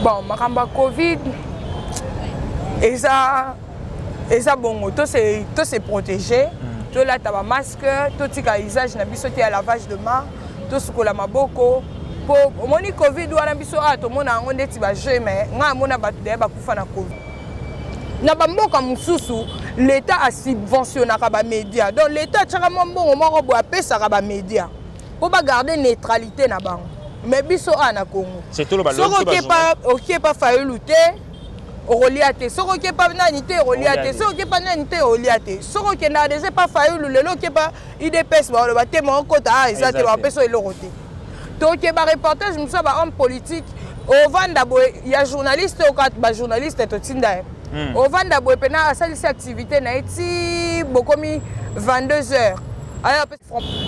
Bon, ma Covid, et ça bon, tout c'est protégé. Tout là, tu as un masque, tout le visage, tu as un lavage de main, tout ce que tu as maboko. Pour mon Covid, tout le monde a un petit peu mais on a battu des Covid. L'État a subventionné les médias. Donc l'État a bon médias pour garder la neutralité. Mais biso ana Congo. C'est tout le ballon. OK pas faire lutter. Reliate. So OK pas nanité reliate. So OK pas nanité reliate. So OK na déjà pas faire le OK pas IDPS ba le baté mon kota exact ba peso le roté. Donc ba reportage musa ba homme politique au vanda il y a journaliste au kat ba journaliste to tinda. Au vanda boy pena asali cette activité na eti bokomi 22h.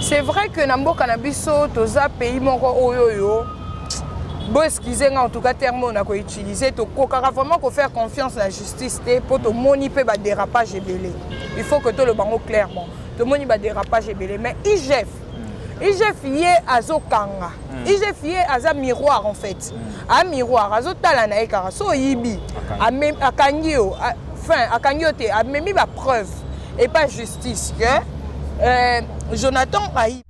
C'est vrai que Nambo Cannabiso, toza pays moko oyoyo. Bon, excusez-moi, en tout cas, terme on a utilisé. Il faut faire confiance à la justice pour te moniper le dérapage et belé. Il faut que tout le bango clairement. Tout le monde va dérapage et belé. Mais IGF y est à Zokanga. IGF y est à miroir en fait. À miroir, à Zotalana et Karaso Yibi. À Kangyo, enfin, à Kangyo, à même la preuve et pas justice. Jonathan Aïe.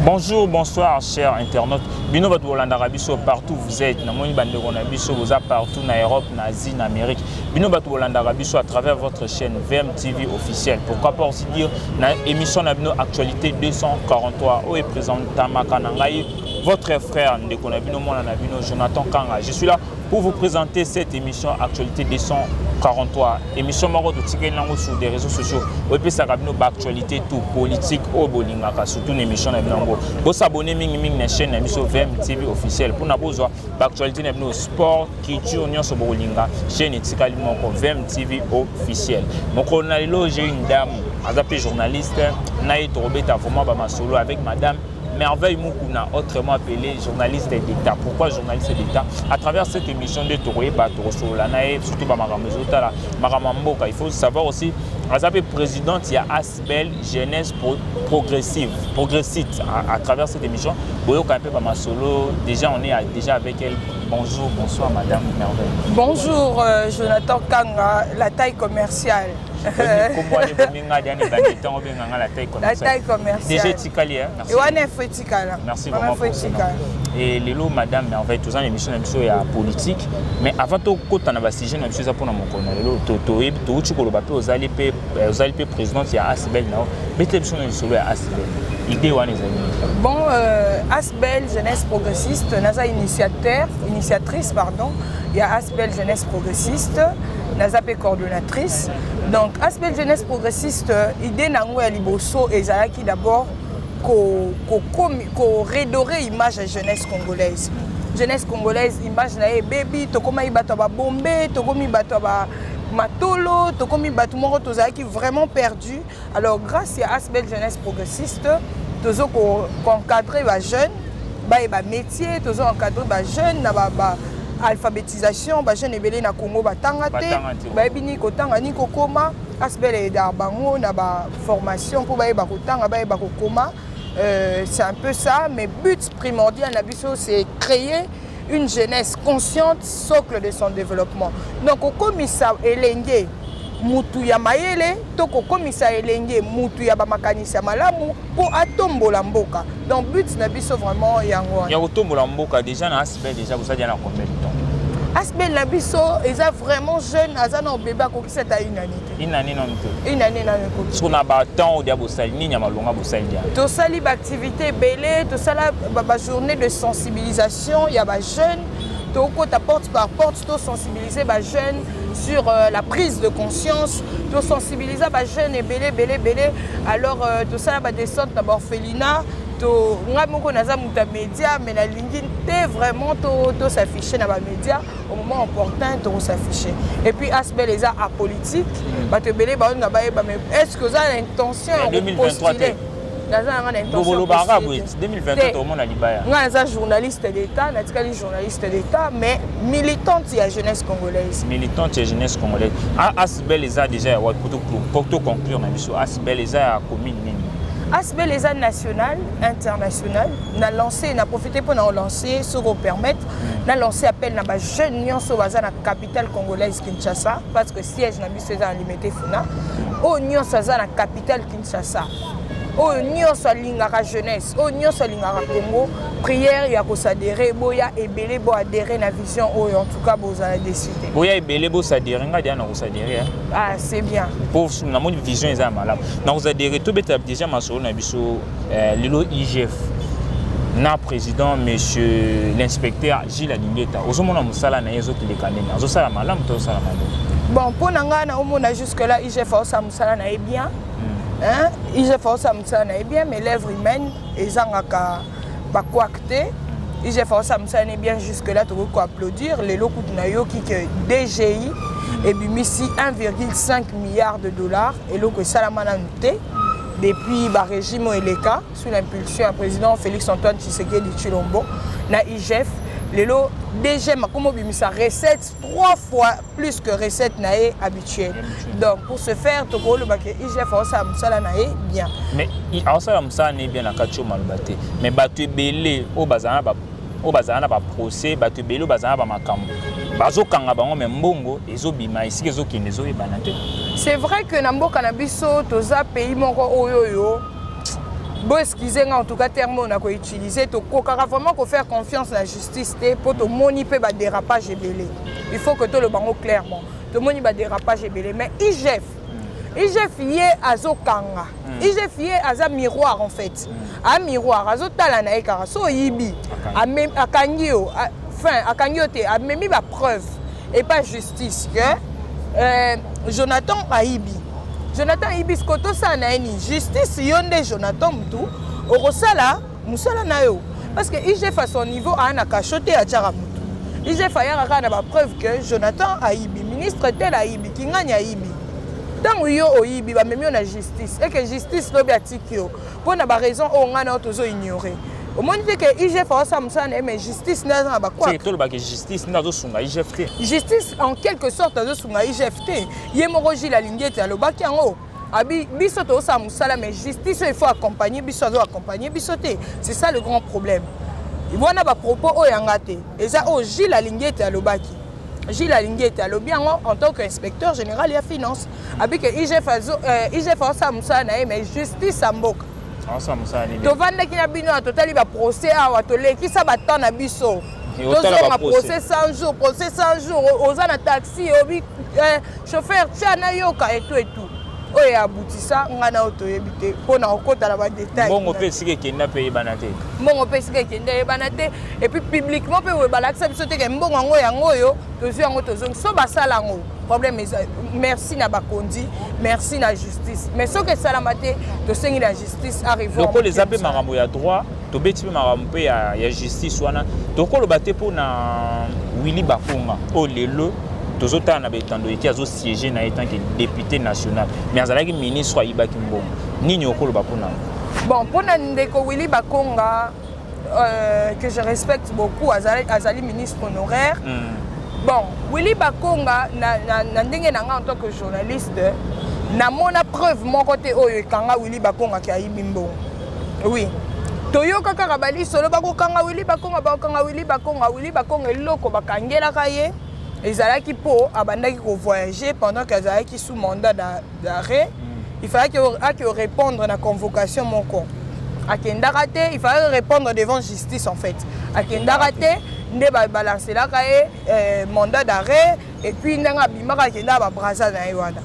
Bonjour, bonsoir, chers internautes. Bino bat Bolanda Rabiso partout vous êtes. Namoni bande Rabiso vous êtes partout en Europe, en Asie, en Amérique. Bino bat Bolanda Rabiso à travers votre chaîne VMTV officielle. Pourquoi pas aussi dire na émission Nabino Actualité 243 où est présenté Makanangaï, votre frère Ndekonabino Monanabino Jonathan Kanga. Je suis là pour vous présenter cette émission Actualité 243. Émission Maro de Tigre Nango sur des réseaux sociaux. Où est ça Rabino actualité tout politique au Bolingaka surtout une émission Nabino. Vous s'abonnez à la chaîne Nabino VMTV officielle pour n'avoir l'actualité Nabino sport, culture, union sur Bolinga chaîne Tigre Nango VMTV officielle. Mon colonel j'ai une dame, un journaliste, Naït Robeta vraiment ma solo avec madame Merveille Moukouna, autrement appelé journaliste d'État. Pourquoi journaliste d'État? À travers cette émission de Touré, surtout Maramamboka, il faut savoir aussi, la présidente, il y a Asbel Jeunesse Progressiste. À travers cette émission, déjà on est déjà avec elle. Bonjour, bonsoir Madame Merveille. Bonjour Jonathan Kanga, la taille commerciale. La taille commerciale. Déjà Tikali, merci. Merci vraiment pour ça. Et Lélo, Madame Merveille, tous les émissions de politique. Mais avant tout, quand on a un sujet, on a pour mon collègue. Vous allez président, il y a Asbel. Mais tu as Asbel. Bon, Asbel Jeunesse Progressiste, Naza initiatrice, pardon. Il y a Asbel Jeunesse Progressiste, Naza coordonnatrice. Donc, Asbel Jeunesse Progressiste, l'idée nango ya liboso ezalaki d'abord ko redorer l'image de jeunesse congolaise. Jeunesse congolaise, image na baby, tokoma ibato ba bombe, tokomi bato ba matolo, tokomi bato moko tozalaki vraiment perdu. Alors, grâce à Asbel Jeunesse Progressiste, tozo ko encadrer ba jeunes, ba métier, tozo encadrer ba jeunes na ba alphabétisation, ba jeune ebele na Congo batanga te, ba ebini kotanga ni kokoma, Asbel eda bango na ba formation pour ba eba kotanga ba eba kokoma. C'est un peu ça, mais but primordial na biso c'est créer une jeunesse consciente, socle de son développement. Donc au commissaire elenge mutu ya mayele, toko komisa elenge mutu ya bamakanisa malamu pour atombola mboka. Donc but na biso vraiment yango. Ya otombola mboka déjà na Asbel déjà vous avez na combien de temps? Asbel na biso eza vraiment jeune, aza na bébé ko ki c'est à une année. Une année non plus. Une année na ko. Sur na ba temps dia bosali ni nya malonga bosali dia. To sali ba activité belé, to sala ba journée de sensibilisation, il y a ba jeunes. Toko ta porte par porte, to sensibiliser ba jeunes sur la prise de conscience, to sensibiliser ba jeunes et belé. Alors to ça ba descente na orphelinat, to ngamoko naza muta média mais la ligne té vraiment to s'afficher na ba média au moment opportun to s'afficher. Et puis Asbel les a apolitique, ba te belé ba na ba mais est-ce que ça a l'intention de postuler? naza nga na intention 2023 au monde à Libaya. Nga naza journaliste d'État, natikali journaliste d'État, mais militante ya jeunesse congolaise. Militante ya jeunesse congolaise. Asbel eza déjà pour tout conclure na biso. Asbel eza ya commune nini? Asbel eza national, international. Na lancé, na profité pour na lancer, ce qu'on permettre, na lancé appel na ba jeune nyonso baza na capitale congolaise Kinshasa parce que siège na biso eza limité funa. O nyonso baza na capitale Kinshasa. O nyonso alingaka jeunesse, o nyonso alingaka Congo, prière ya ko s'adhérer, boya ebele bo adhérer na vision o en tout cas bozala décider. Boya ebele bo s'adhérer nga dia na ko s'adhérer. Ah, c'est bien. Pour na mon vision eza malade. Na ko s'adhérer to beta déjà masolo na biso lelo IGF. Na président monsieur l'inspecteur Gilles Alingeta. Ozomona musala na yezo kilekandena. Ozosala malamu to sala malamu. Bon, pour nga na omona jusque là IGF osa musala na bien. Hein? IGF osa musala na bien, mais lèvres humaines ezangaka bakwakte. IGF osa musala na bien jusque là to ko applaudir les locaux na yo qui que DGI et bimisi 1,5 milliard de dollars et loko salamana nté depuis le régime Eleka sous l'impulsion du président Félix Antoine Tshisekedi Tshilombo na IGF les lots DG makomo bimisa recette 3 fois plus que recette naé habituelle. Donc pour ce faire toko le baké IGF osa musala naé bien. Mais osa musala naé bien na kacho malobate. Mais batu belé o bazana ba procès batu belé o bazana ba makambo. Bazo kanga bango mais mbongo ezobima ici ezokende ezobana te. C'est vrai que na mboka na biso toza pays moko oyoyo. Bon, excusez-moi, en tout cas, terme on a utilisé. Il faut vraiment faire confiance à la justice pour que moni peut pas dérapage belé. Il faut que tout le bango clairement. Tout moni ba dérapage belé. Mais IGF lié à Zokanga. IGF lié à miroir en fait. Un miroir, à Zotala na ekara so yibi. A kangio, enfin a kangio te a même ba preuve et pas justice que Jonathan Aibi. Jonathan Ibiskoto ça na une justice yonde Jonathan Mtou orosala musala na yo parce que IGF à son niveau a na cachoté à Tchara Mtou. IGF a yara na ba preuve que Jonathan Aibi ministre tel Aibi kinganya Aibi. Tant yo Aibi ba même na justice et que justice lobi atikio pour na ba raison o ngana tozo ignorer. Au moins que IGF a ça musala mais justice na ba quoi. C'est tout le bac justice na zo sunga IGF te. Justice en quelque sorte zo sunga IGF te. Yemoroji la lingete alobaki yango. Abi biso to sa musala mais justice il faut accompagner biso zo accompagner biso te. C'est ça le grand problème. Il voit ba propos o yangate. Eza o Gilles la lingete alobaki. Gilles Alingeta alobi yango en tant qu'inspecteur général ya finance. Abi que IGF a ça musala mais justice à mboka. Tovandaki na bino totali ba procès awa toleki sa baton na biso. Tozonga procès 100 jours, procès 100 jours, oza na taxi, obi chauffeur tchana yoka et tout. Oye aboutissa ngana otoyebi te pona okota na ba détails. Bongo pe sike kenda pe banate. Bongo pe sike kenda banate et puis publiquement pe we balakisa biso te ke mbongo yango yango yo tozu yango tozongi so basala ngo. Problème merci na bakondi, merci na justice. Mais ce que ça la maté, to sengi la justice arrive. Donc les appels marambo ya droit, to beti marambo ya justice wana. Donc le baté pour na Willy Bakonga o lelo tozota na betando eki azo siéger na étant que député national. Mais azalaki ministre Ibaki Mbongo. Nini okolo bapona. Bon, pour na ndeko Willy Bakonga que je respecte beaucoup, azali ministre honoraire. Bon, Willy Bakonga, en tant que journaliste, na mona preuve mon côté oyo kanga Willy Bakonga ki ayibi mbongo. Oui. Toyo kaka rabali solo bako kanga Willy Bakonga eloko bakangela kaye. Ezalaki po abandaki ko voyager pendant qu'azalaki sous mandat d'arrêt. Il fallait qu'il répondre à la convocation mon con. À Kendarate, il fallait répondre devant justice en fait. À Kendarate, ne ba balancer la kaye mandat d'arrêt et puis ndanga bimaka kenda ba braza na ywana.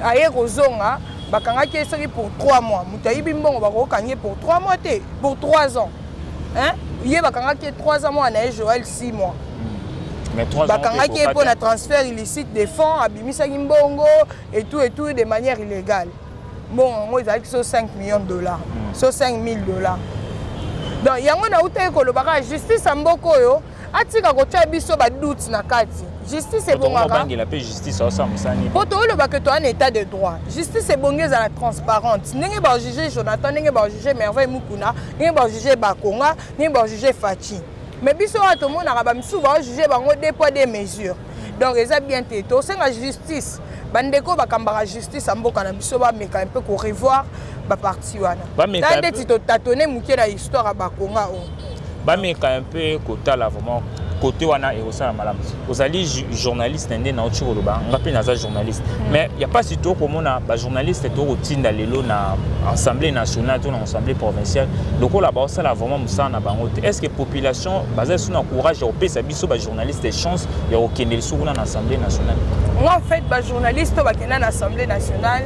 Aye kozonga bakanga kesori pour 3 mois. Mutayi bimbongo bako kangé pour 3 mois te, pour 3 ans. Hein? Yé bakanga ke 3 ans na Joël 6 mois. Mais 3 ans bakanga ke pour un transfert illicite des fonds abimisa kimbongo et tout de manière illégale. Bon, moi ils avaient 5 millions de dollars. So 5 000 dollars. Donc yango na uta ko lobaka justice amboko yo atika ko tia biso ba doute na kati Justice est bon. Il a justice au Samsani. Pour tout le que tu as un état de droit. Justice est bon à la transparente. N'est pas juger Jonathan, n'est pas juger Merveille Mukuna, n'est pas juger Bakonga, n'est pas juger Fachi. Mais biso à tout le monde a souvent jugé bango des poids des mesures. Donc ils ont bien été. C'est la justice. Bandeko bakambara justice amboka na biso ba meka un peu ko revoir ba parti wana. Tande tito tatone muke na histoire Bakonga o. Ba meka un peu kota là vraiment côté wana et au sein madame. Vous allez journaliste ndé na otiko loba, ngapi na za journaliste. Mais il y a pas si tôt comme on a ba journaliste to routine lelo na assemblée nationale to na assemblée provinciale. Loko là ba ça là vraiment musa na bango. Est-ce que population basée sur encourage au pesa biso ba journaliste des chances ya okendel sur na assemblée nationale. En fait ba journaliste ba kena na assemblée nationale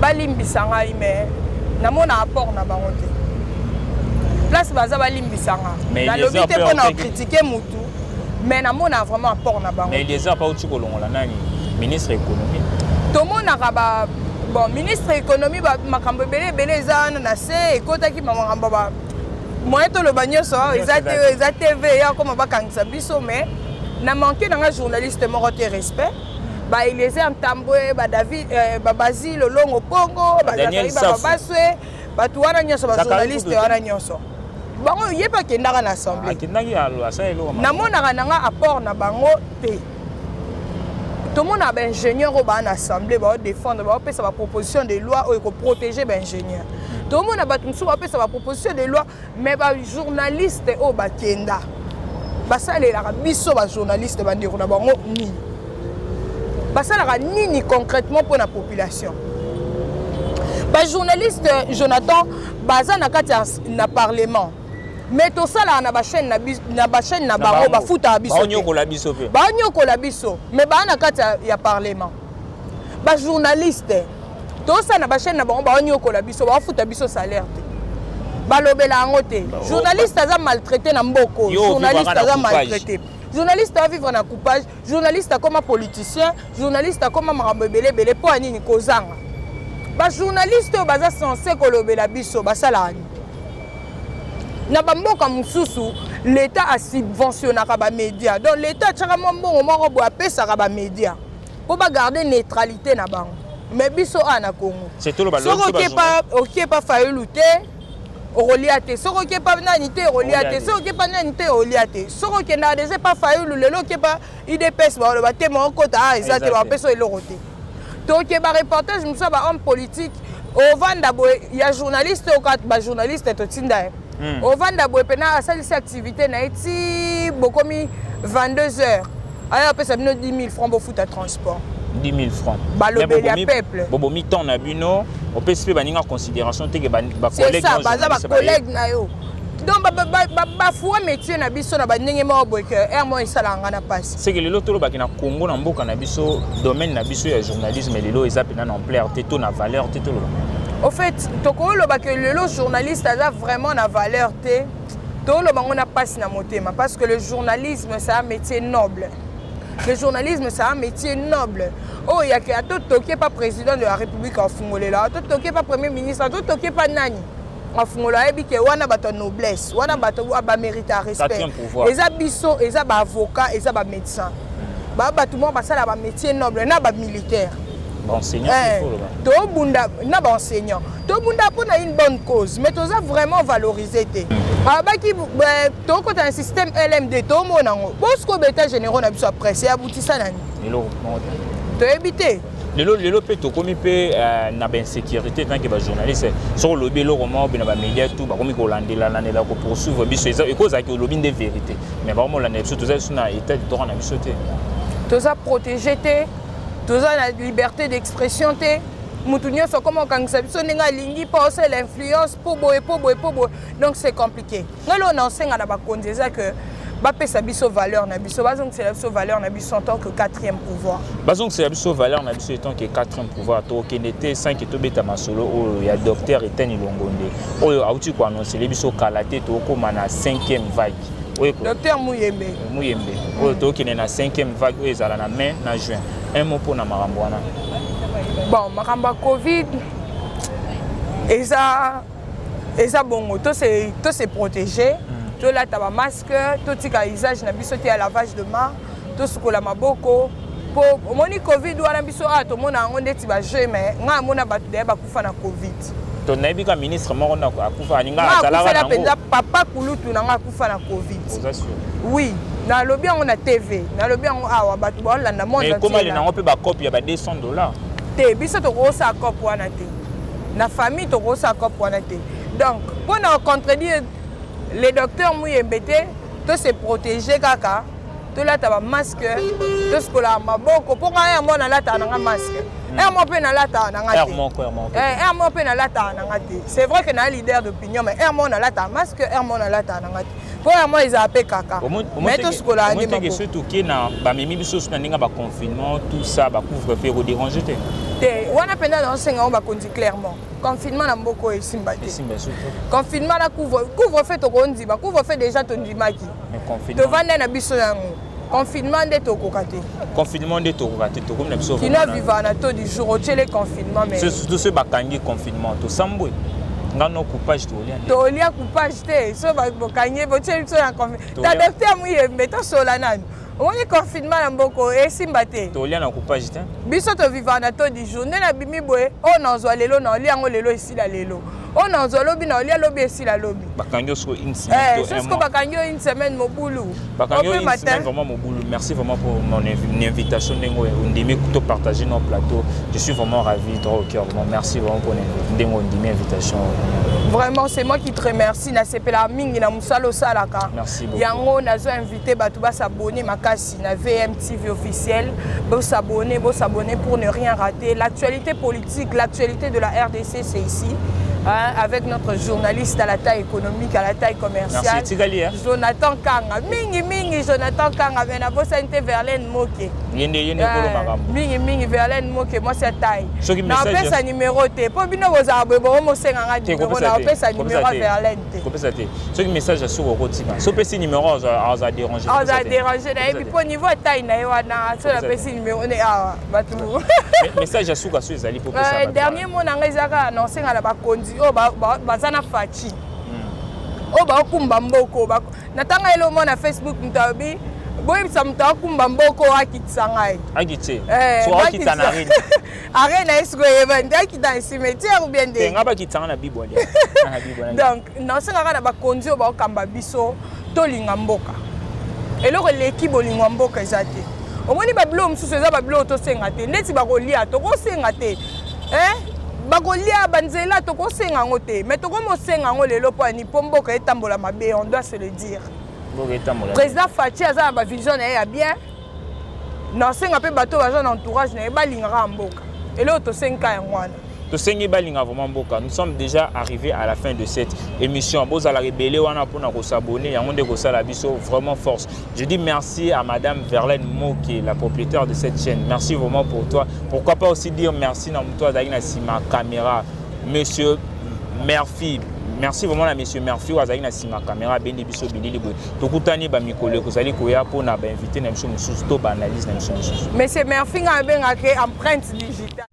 ba limbisanga mais na mona apport na bango. Place baza balimbisanga. Na lobby te pour na critiquer mutu. Mais na mona vraiment apport na bango. Mais les a pas au tiko longola nani ministre économie. Tout mona ba bon ministre économie ba makambo belé za na se ekota ki makambo ba moyen to le bagno so za TV ya comme ba kangisa biso mais na manqué na journaliste moko te respect. Ba Eliezer Ntambwe ba David ba Basile Longo Pongo ba Daniel Baswe ba tuwana nyoso ba journaliste wana nyoso. Bango yeba kendaka na assemblée. Akendaki alo asayelo. Na mona nga apport na bango te. Tout le monde a un ingénieur au ban assemblée ba défendre ba pesa ba proposition de loi ou ko protéger ba ingénieur. Tout le monde a battu sur ba pesa ba proposition de loi mais ba journaliste au ba kenda. Ba sale la biso ba journaliste ba ndiko na bango ni. Ba sale la ni concrètement pour la population. Ba journaliste Jonathan baza na kati na parlement. Mais tout ça là na ba chaîne na bango ba futa biso. Ba nyoko la biso pe. Ba nyoko la biso. Mais ba na kati ya parlement. Ba journaliste tout ça na ba chaîne na bango ba nyoko la biso ba futa biso salaire te. Ba lobela ngote. Journaliste aza maltraité na mboko. Journaliste aza maltraité. Journaliste a vivre na coupage, journaliste comme politicien, journaliste comme makambo belé po anini kozanga. Ba journaliste baza censé kolobela biso basala ani. Na bamboka mususu l'état a subventionné ba média. Donc l'état tchaka mbongo moko bo apesa ba média. Pour ba garder neutralité na bango. Mais biso ana Congo. C'est tout le ballon. OK pas failluté. Reliate. Soko ke pas nanité reliate. Soko ke pas nanité reliate. Soko ke na déjà pas faillu le lo ke pas IDPS ba le baté mon kota exact ba peso eloroté. Donc ba reportage musa ba homme politique au vanda boy il y a journaliste au kat ba journaliste to tinda. Au vanda boy pena asali cette activité na eti bokomi 22h. Aya pesa bino 10 000 francs pour foot à transport. 10 000 francs. Ba le peuple. Bobo mi ton na bino, on peut se baninga considération te que ba collègue. C'est ça, ba collègue na yo. Donc ba foi métier na biso na ba ndenge mo boy que ermo isalanga na passe. C'est que le loto ba na Congo na mboka na biso domaine na biso ya journalisme et lelo eza pena na ampleur te to na valeur te to lo. Au fait, toko lo ba que le journaliste a vraiment na valeur te. To lo bango na passe na motema parce que le journalisme c'est un métier noble. Le journalisme c'est un métier noble. Oh, il y a que tout toqué pas président de la République en Fungolela, tout toqué pas premier ministre, tout toqué pas nani. En Fungolela, et que wana bato noblesse, wana bato ba mérite respect. Les abisso, les avocats, les médecins. Ba tout le monde passe à ba métier noble, na ba militaire. Enseignant, to bunda na ba enseignant. To bunda pour une bonne cause, mais to ça vraiment valorisé té. Abaki to ko un système LMD to monango. Bosco beta généraux na biso presse aboutissa nani. Lelo. To éviter. Lelo pe to komi pe na ba insécurité tant que ba journaliste sur le lobby roman be na ba média tout ba komi ko landela landela ko poursuivre biso et cause à que lobby de vérité. Mais ba mo landela biso to ça na état de droit na biso té. To ça protéger té. To ça la liberté d'expression té. Mutunyo so comment quand ça biso ninga lingi passer l'influence pour boy. Donc c'est compliqué. Ngalo on enseigne na ba kondeza que ba pesa biso valeur na biso bazong c'est la biso valeur na biso en tant que quatrième pouvoir. Bazong c'est la biso valeur na biso en tant que quatrième pouvoir to kenete 5 to beta masolo o ya docteur Etienne Longonde. Oyo auti ko annoncer le biso kalaté to ko mana 5e vague. Oyo docteur Muyembe. Oyo to kenena na 5e vague oyo ezala na mai na juin. Un mot pour na marambo wana. Bon, makamba Covid eza bongo to se protéger. To la taba masque, to tika usage na biso te à lavage de main, tosukola maboko po omoni covid wana biso tomona yango ndeti baje mais nga mona bato de bakufa na covid ton nabika ministre moko na akufa aninga azalaka nango penza papa kulutu nanga akufa na covid oui na lobi yango na TV na lobi yango awa bato baolanda monde mais comment les nango pe ba copie ya ba $200 te biso tokosa copie wana te na famille tokosa copie wana te donc pour na contredire les docteurs muyembete to se protéger kaka to lata ba masque to skola maboko pour nga mona lata nanga masque mo pe na lata nanga te mo pe na lata nanga te c'est vrai que na leader d'opinion mais mo na lata masque mo na lata nanga te pour moi ils appellent kaka mais to skola ni maboko surtout ki na ba mimi biso na ninga ba confinement tout ça ba couvre-feu ko déranger te wana penda dans senga on ba kondi clairement confinement na mboko esimba te confinement na couvre-feu to kondi ba couvre-feu déjà to ndimaki to vanda na biso yango confinement nde tokoka te confinement nde tokoka te to comme na biso kina vivre na taux du jour otele confinement mais surtout ce bakangi confinement to sambwe ngano coupage to lia coupage te so ba bokanye botele so ya confinement ta docteur muyembe to sola nani omoni confinement na mboko esimba te to lia na coupage te biso to vivre na taux du jour nde na bimi boye o na zwa lelo na lia ngo lelo esila lelo on a un lobby na lia lobby ici la lobby bakanyo so une semaine c'est ce que bakanyo une semaine mobulu bakanyo une semaine vraiment mobulu merci vraiment pour mon invitation nengo ndimi to partager nos plateaux je suis vraiment ravi droit au cœur vraiment merci vraiment pour ndengo ndimi invitation vraiment c'est moi qui te remercie na sepela mingi na musalo salaka merci beaucoup yango nazo invité batu ba s'abonner makasi na VMTV officiel bo s'abonner pour ne rien rater l'actualité politique l'actualité de la RDC c'est ici. Avec notre journaliste à la taille économique, à la taille commerciale. Merci, Jonathan Kanga. Mingi, Jonathan Kanga. Mais na bossa inte Verlaine Moke. Mingi, Verlaine Moke. Moi, c'est taille. Na appelle sa numéro T. Pour bino vos arbres, bon, moi, c'est un numéro. Na appelle sa numéro Verlaine T. Ce message sur le rotima. So petit numéro, on a dérangé. On a dérangé. Et puis, pour niveau taille, na yoana. So la petit numéro, on est à Batou. Message sur le zali pour ça. Dernier mot, on a annoncé à la bakondi. Bazana fachi bakumba mboko natanga elo mona Facebook mtabi boyebisa mta kumba mboko akitisa ngai akitse so akita na arena arena esko event akita cimetière ou bien de ngaba kitanga na bibole donc nasenga na bakonzi ba okamba biso tolinga mboka eloko l'équipe olinga mboka ezate omoni bablo msusu eza bablo to senga te ndeti bakolia to ko senga te bakolia banzela tokosenga ngo te mais tokomosenga ngo lelo po ni pomboka etambola mabe on doit se le dire président Fachi aza na ba vision na ya bien na senga pe bato baza na entourage na balinga mboka elo to senga ya ngwana to sengi balinga vraiment mboka nous sommes déjà arrivés à la fin de cette émission boza la rebelle wana pona ko s'abonner yango nde ko sala biso vraiment force je dis merci à madame Verlaine Moke la propriétaire de cette chaîne merci vraiment pour toi pourquoi pas aussi dire merci na mto azali na sima caméra monsieur Murphy merci vraiment à monsieur Murphy azali na sima caméra bendi biso bilili boy tokutani ba mikolo ko zali ko ya pona ba inviter na biso mususu to ba analyse na biso monsieur Murphy nga benga ke empreinte digitale